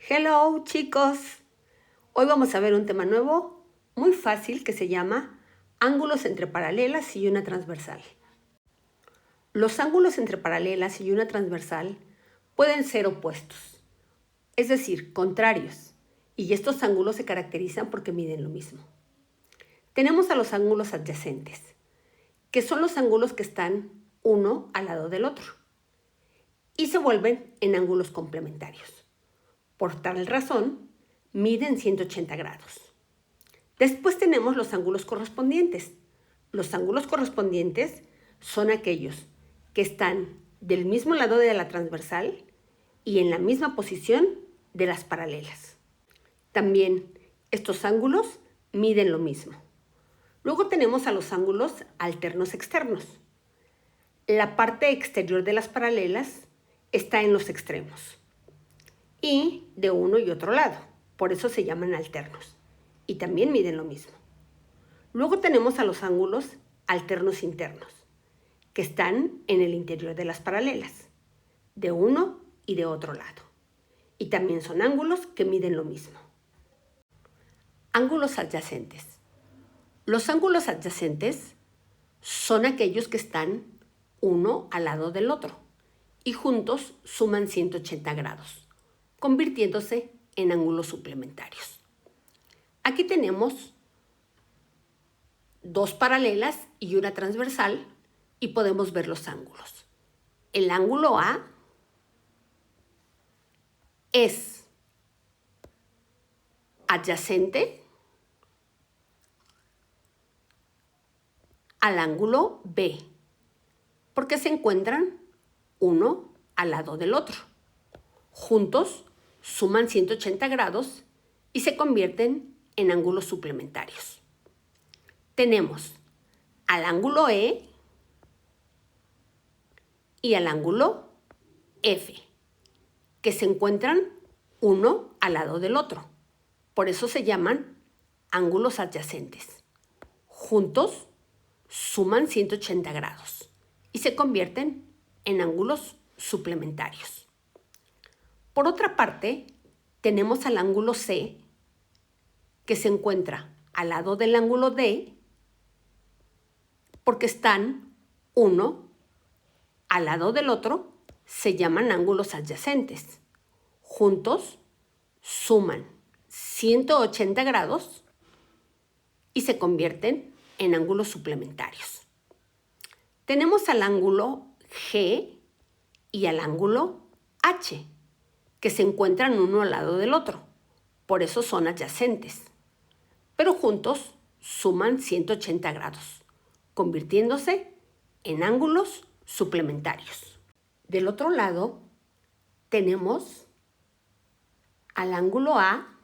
Hello chicos, hoy vamos a ver un tema nuevo, muy fácil, que se llama ángulos entre paralelas y una transversal. Los ángulos entre paralelas y una transversal pueden ser opuestos, es decir, contrarios, y estos ángulos se caracterizan porque miden lo mismo. Tenemos a los ángulos adyacentes, que son los ángulos que están uno al lado del otro, y se vuelven en ángulos complementarios. Por tal razón, miden 180 grados. Después tenemos los ángulos correspondientes. Los ángulos correspondientes son aquellos que están del mismo lado de la transversal y en la misma posición de las paralelas. También estos ángulos miden lo mismo. Luego tenemos a los ángulos alternos externos. La parte exterior de las paralelas está en los extremos y de uno y otro lado. Por eso se llaman alternos. Y también miden lo mismo. Luego tenemos a los ángulos alternos internos, que están en el interior de las paralelas, de uno y de otro lado. Y también son ángulos que miden lo mismo. Ángulos adyacentes. Los ángulos adyacentes son aquellos que están uno al lado del otro y juntos suman 180 grados, convirtiéndose en ángulos suplementarios. Aquí tenemos dos paralelas y una transversal y podemos ver los ángulos. El ángulo A es adyacente al ángulo B, porque se encuentran uno al lado del otro. Juntos suman 180 grados y se convierten en ángulos suplementarios. Tenemos al ángulo E y al ángulo F, que se encuentran uno al lado del otro. Por eso se llaman ángulos adyacentes. Juntos suman 180 grados y se convierten en ángulos suplementarios. Por otra parte, tenemos al ángulo C, que se encuentra al lado del ángulo D, porque están uno al lado del otro, se llaman ángulos adyacentes. Juntos suman 180 grados y se convierten en ángulos suplementarios. Tenemos al ángulo G y al ángulo H, que se encuentran uno al lado del otro. Por eso son adyacentes. Pero juntos suman 180 grados, convirtiéndose en ángulos suplementarios. Del otro lado tenemos al ángulo A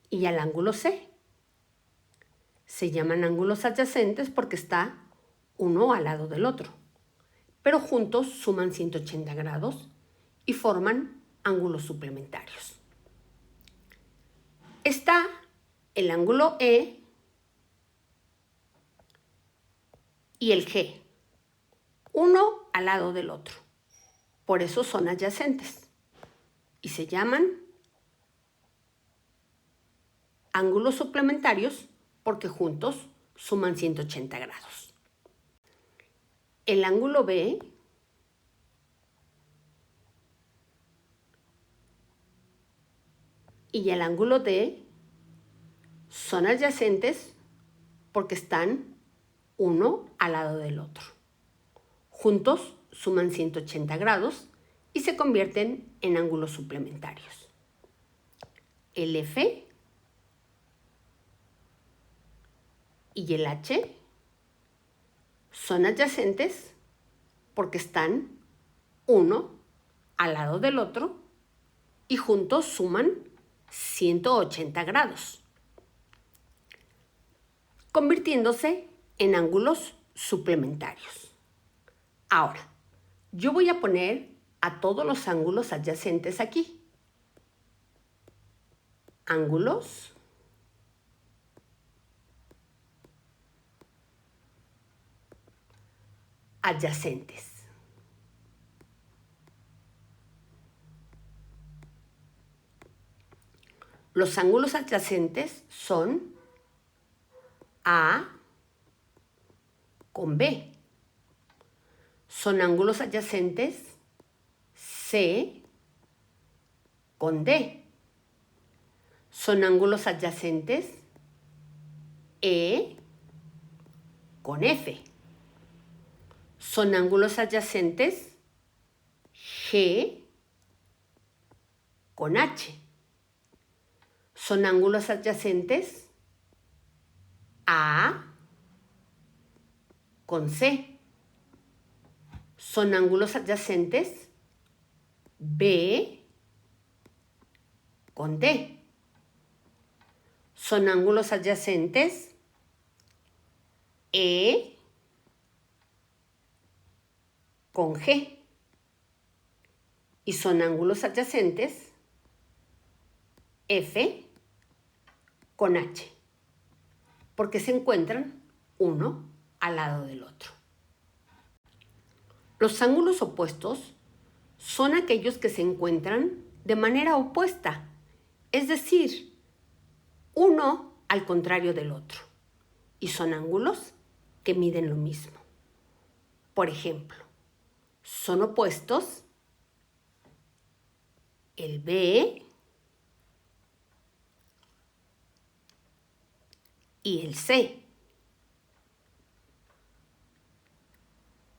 y al ángulo C. Se llaman ángulos adyacentes porque está uno al lado del otro, pero juntos suman 180 grados y forman ángulos suplementarios. Está el ángulo E y el G, uno al lado del otro. Por eso son adyacentes y se llaman ángulos suplementarios porque juntos suman 180 grados. El ángulo B y el ángulo D son adyacentes porque están uno al lado del otro. Juntos suman 180 grados y se convierten en ángulos suplementarios. El F y el H son adyacentes porque están uno al lado del otro y juntos suman 180 grados, convirtiéndose en ángulos suplementarios. Ahora, yo voy a poner a todos los ángulos adyacentes aquí. Ángulos adyacentes. Los ángulos adyacentes son A con B. Son ángulos adyacentes C con D. Son ángulos adyacentes E con F. Son ángulos adyacentes G con H. Son ángulos adyacentes A con C. Son ángulos adyacentes B con D. Son ángulos adyacentes E con G. Y son ángulos adyacentes F con H, porque se encuentran uno al lado del otro. Los ángulos opuestos son aquellos que se encuentran de manera opuesta, es decir, uno al contrario del otro, y son ángulos que miden lo mismo. Por ejemplo, son opuestos el B y el C,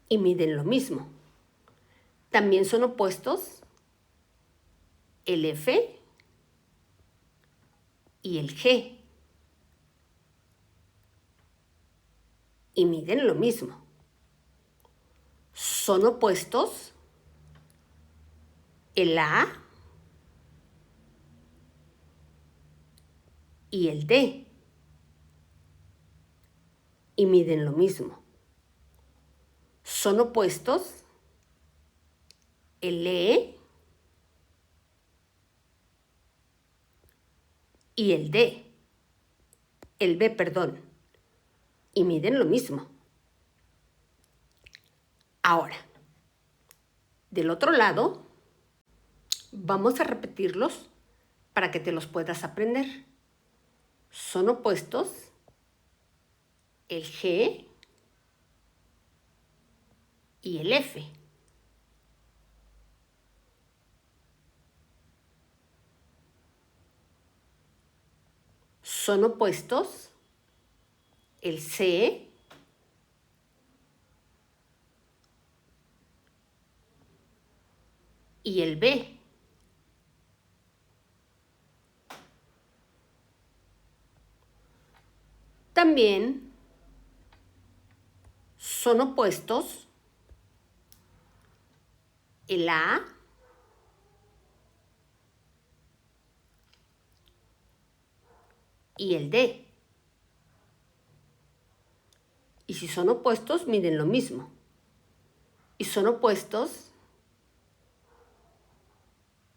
y miden lo mismo. También son opuestos el F y el G, y miden lo mismo. Son opuestos el A y el D, y miden lo mismo. Son opuestos el E y el B, perdón, y miden lo mismo. Ahora, del otro lado, vamos a repetirlos para que te los puedas aprender. Son opuestos el G y el F. Son opuestos el C y el B. También son opuestos el A y el D. Y si son opuestos, miden lo mismo. Y son opuestos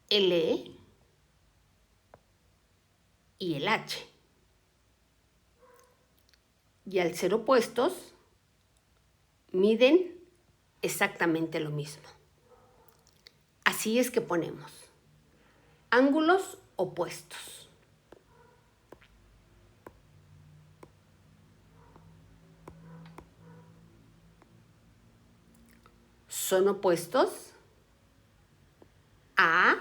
el E y el H. Y al ser opuestos, miden exactamente lo mismo. Así es que ponemos ángulos opuestos. Son opuestos A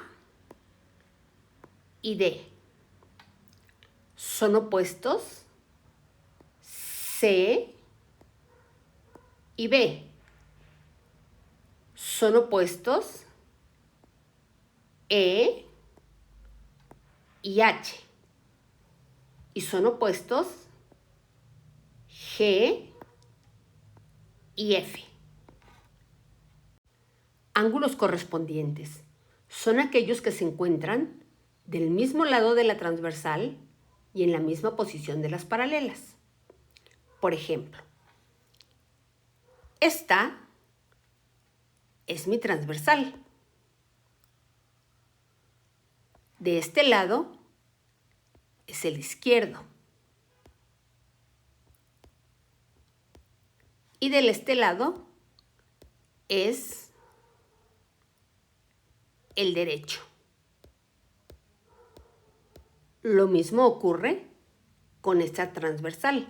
y D. Son opuestos C y B. Son opuestos E y H. Y son opuestos G y F. Ángulos correspondientes son aquellos que se encuentran del mismo lado de la transversal y en la misma posición de las paralelas. Por ejemplo, esta es mi transversal. De este lado es el izquierdo. Y del este lado es el derecho. Lo mismo ocurre con esta transversal.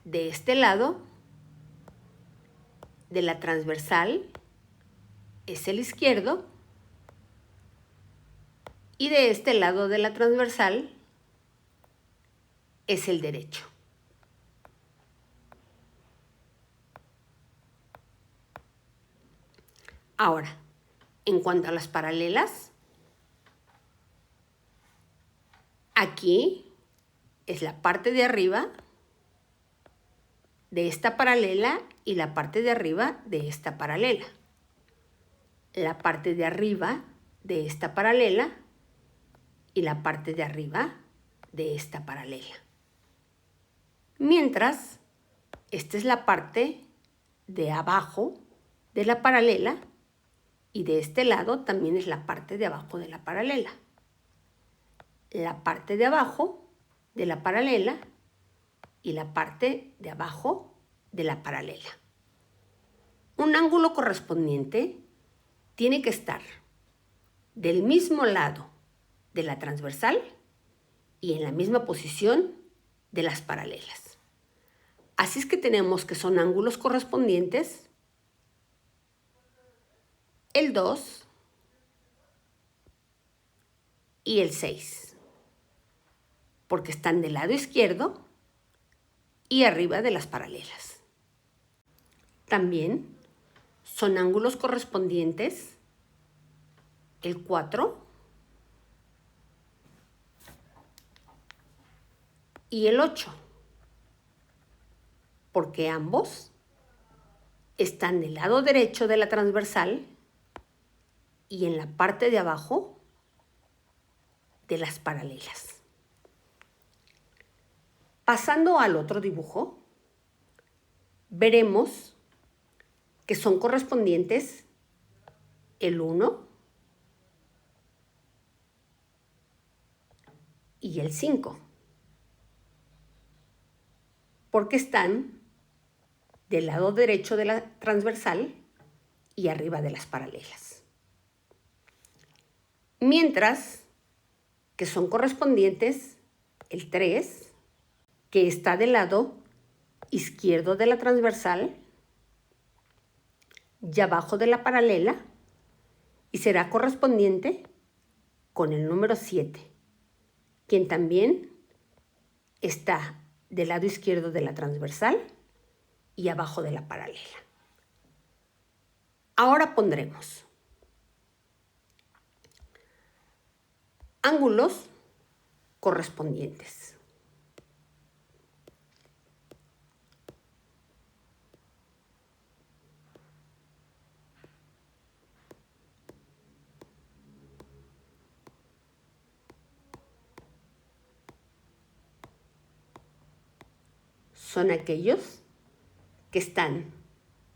De este lado de la transversal es el izquierdo y de este lado de la transversal es el derecho. Ahora, en cuanto a las paralelas, aquí es la parte de arriba de esta paralela y la parte de arriba de esta paralela. La parte de arriba de esta paralela y la parte de arriba de esta paralela. Mientras, esta es la parte de abajo de la paralela y de este lado también es la parte de abajo de la paralela. La parte de abajo de la paralela y la parte de abajo de la paralela. Un ángulo correspondiente tiene que estar del mismo lado de la transversal y en la misma posición de las paralelas. Así es que tenemos que son ángulos correspondientes el 2 y el 6, porque están del lado izquierdo y arriba de las paralelas. También son ángulos correspondientes el 4 y el 8, porque ambos están del lado derecho de la transversal y en la parte de abajo de las paralelas. Pasando al otro dibujo, veremos que son correspondientes el 1 y el 5, porque están del lado derecho de la transversal y arriba de las paralelas. Mientras que son correspondientes el 3, que está del lado izquierdo de la transversal y abajo de la paralela, y será correspondiente con el número 7, quien también está del lado izquierdo de la transversal y abajo de la paralela. Ahora pondremos ángulos correspondientes. Son aquellos que están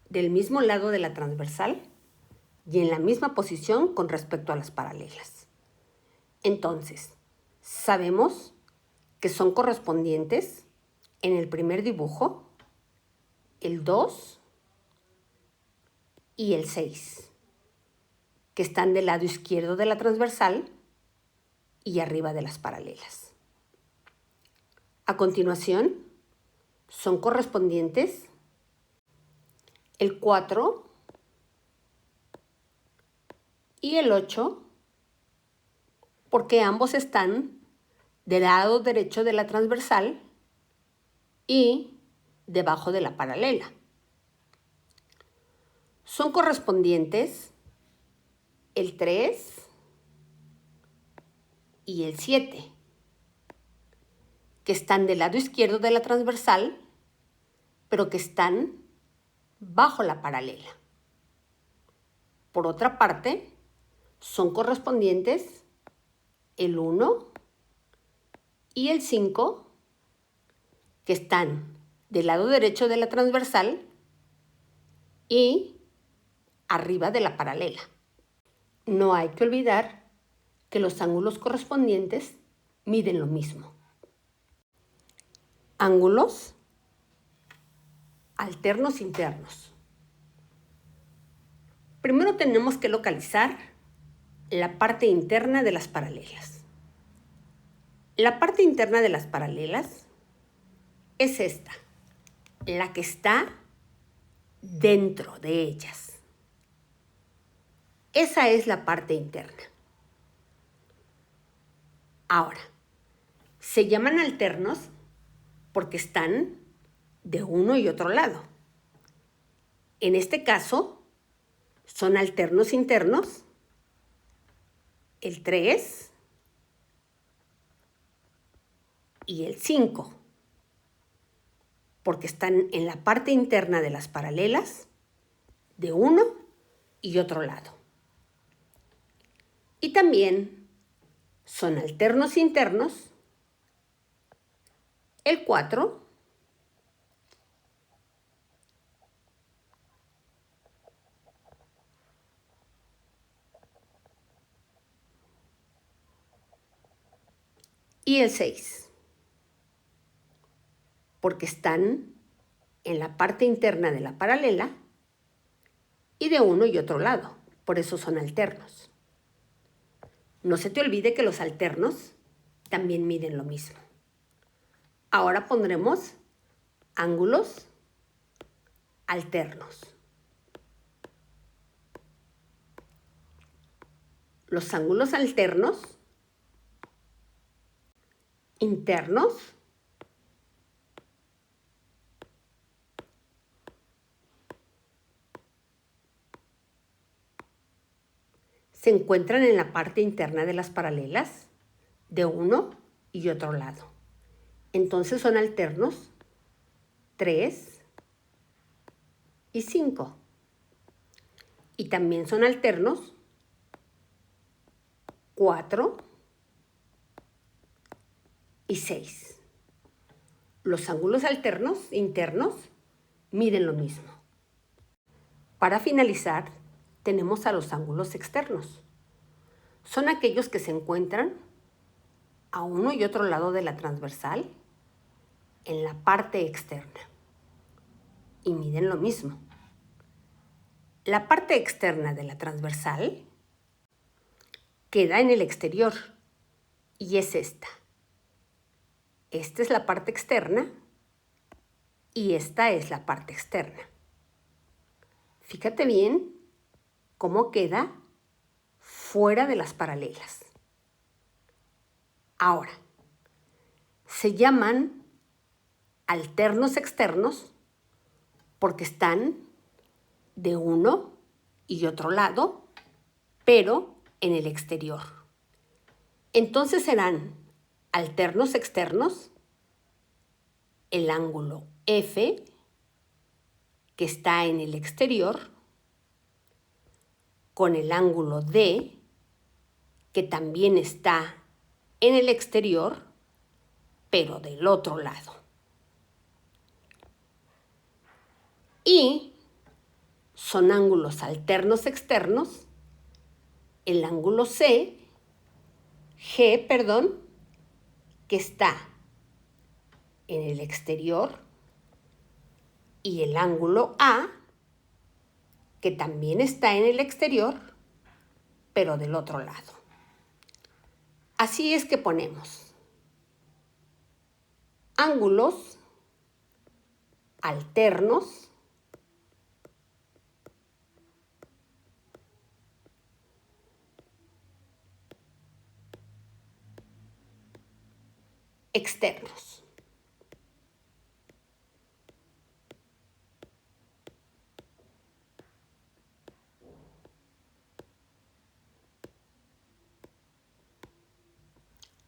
del mismo lado de la transversal y en la misma posición con respecto a las paralelas. Entonces, sabemos que son correspondientes en el primer dibujo el 2 y el 6, que están del lado izquierdo de la transversal y arriba de las paralelas. A continuación, son correspondientes el 4 y el 8, porque ambos están del lado derecho de la transversal y debajo de la paralela. Son correspondientes el 3 y el 7, que están del lado izquierdo de la transversal, pero que están bajo la paralela. Por otra parte, son correspondientes el 1 y el 5, que están del lado derecho de la transversal y arriba de la paralela. No hay que olvidar que los ángulos correspondientes miden lo mismo. Ángulos alternos internos. Primero tenemos que localizar la parte interna de las paralelas. La parte interna de las paralelas es esta, la que está dentro de ellas. Esa es la parte interna. Ahora, se llaman alternos porque están de uno y otro lado. En este caso, son alternos internos el 3 y el 5, porque están en la parte interna de las paralelas de uno y otro lado. Y también son alternos internos el 4 y el 6, porque están en la parte interna de la paralela y de uno y otro lado, por eso son alternos. No se te olvide que los alternos también miden lo mismo. Ahora pondremos ángulos alternos. Los ángulos alternos internos se encuentran en la parte interna de las paralelas de uno y otro lado. Entonces son alternos 3 y 5. Y también son alternos 4 y 6. Los ángulos alternos internos miden lo mismo. Para finalizar, tenemos a los ángulos externos. Son aquellos que se encuentran a uno y otro lado de la transversal en la parte externa y miden lo mismo. La parte externa de la transversal queda en el exterior y es esta. Esta es la parte externa y esta es la parte externa. Fíjate bien cómo queda fuera de las paralelas. Ahora, se llaman alternos externos porque están de uno y otro lado, pero en el exterior. Entonces serán alternos externos el ángulo F, que está en el exterior, con el ángulo D, que también está en el exterior, pero del otro lado. Y son ángulos alternos externos el ángulo G, que está en el exterior, y el ángulo A, que también está en el exterior, pero del otro lado. Así es que ponemos ángulos alternos externos.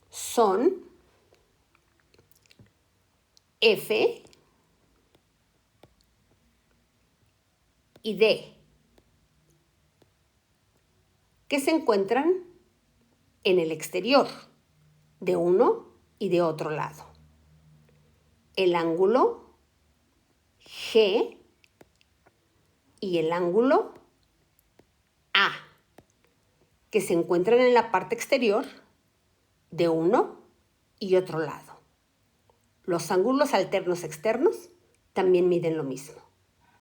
Son F y D, que se encuentran en el exterior, de uno y de otro lado. El ángulo G y el ángulo A, que se encuentran en la parte exterior de uno y otro lado. Los ángulos alternos externos también miden lo mismo.